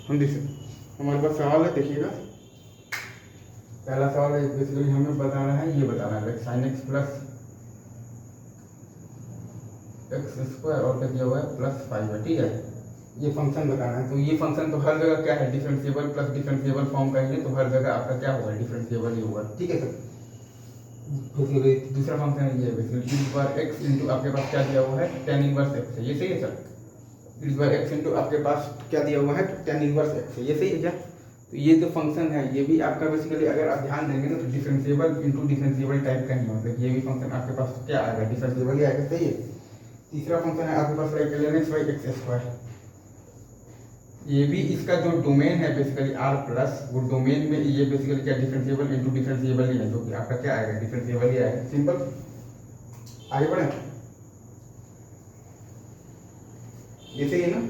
हम देखिए हमारे पास सवाल है, देखिएगा पहला सवाल है बेसिकली हमें बताना है, ये बताना है sine x plus x square और क्या दिया हुआ है प्लस 5 है, ठीक है। ये फंक्शन बताना है, तो ये फंक्शन तो हर जगह क्या है डिफरेंशिएबल प्लस डिफरेंशिएबल फॉर्म का ही है, तो हर जगह आपका क्या होगा डिफरेंशिएबल ही होगा, ठीक है सर। बेसिकली दूसरा फंक्शन है ये बेसिकली e बार x इंटू आपके पास क्या दिया हुआ है tan इनवर्स x है, ये सही है सर। e बार x इंटू आपके पास क्या दिया हुआ है tan इनवर्स x है, ये सही है क्या। तो ये जो फंक्शन है ये भी आपका बेसिकली अगर आप ध्यान देंगे ना तो डिफरेंशिएबल इंटू डिफरेंशिएबल टाइप का ही होता है, ये भी फंक्शन आपके पास क्या आएगा डिफरेंशिएबल ही आएगा, सही है। तीसरा फंक्शन है आपके पास ln x by x square, ये भी इसका जो डोमेन है बेसिकली r प्लस वो डोमेन में ये बेसिकली क्या डिफरेंशिएबल इनटू डिफरेंशिएबल ही है, जो कि आपका क्या आएगा डिफरेंशिएबल ही आएगा, सिंपल। आगे बढ़े, ये सही है ना,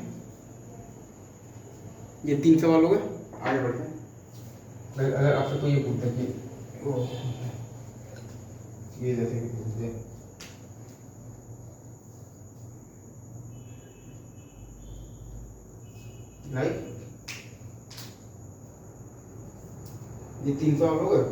ये 3 सवाल हो गए। आगे बढ़ते हैं, अगर आपसे कोई ये पूछता कि ये जैसे कि पूछते राइट, ये 3 सवाल हो गए।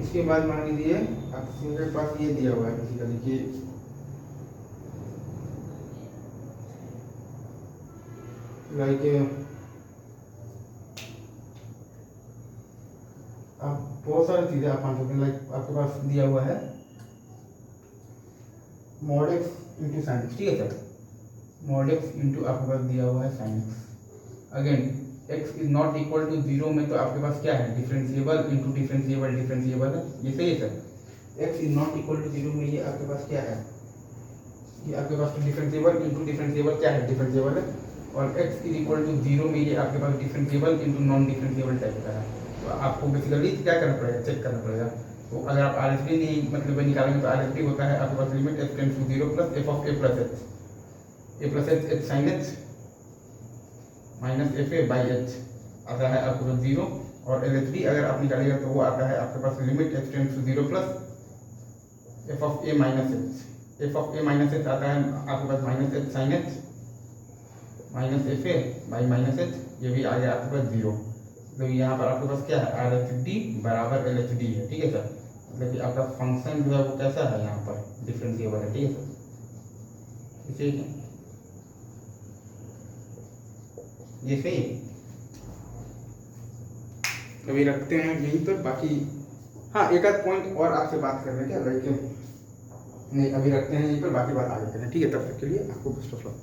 इसके बाद मान लीजिए आपके पास ये दिया हुआ है बेसिकली कि लाइक आप बहुत सारी चीजें आप मान सकते हैं, लाइक आपके पास दिया हुआ है mod x into sine x, ठीक है सर। मॉड एक्स इंटू आपके पास दिया हुआ है sine x, again x is not equal to 0 में तो आपके पास क्या है डिफरेंशिएबल इंटू डिफरेंशिएबल डिफरेंशिएबल है, ये सही है sir. x is not equal to 0 में ये आपके पास क्या है, ये आपके पास डिफरेंशिएबल इंटू डिफरेंशिएबल क्या है डिफरेंशिएबल है, और x इज इक्वल टू 0 में ये आपके पास differentiable into non differentiable type का है। तो आपको बेसिकली क्या करना पड़ेगा, चेक करना पड़ेगा। तो अगर आप RHD नहीं मतलब निकालेंगे तो RHD होता है आपके पास limit x tends to 0 plus f of a plus h sine h minus f a by h आता है आपके पास 0, और LHD अगर आप निकालिएगा तो वो आता है आपके पास limit x tends to 0 plus f of a minus h, f of a minus h आता है आपके पास minus h sine h minus f a by minus h, ये भी आ गया आपके पास 0। तो यहाँ पर आपके पास क्या है RHD बराबर LHD है, ठीक है सर। मतलब कि आपका फंक्शन जो है वो कैसा है यहाँ पर डिफरेंशिएबल है, ठीक है सर, ठीक है ये सही है। अभी रखते हैं यहीं पर, बाकी हाँ एक आध पॉइंट और आपसे बात करने क्या लाइक नहीं, अभी रखते हैं यहीं पर, बाकी बात आगे करें, ठीक है। तब तक के लिए आपको बेस्ट ऑफ लक।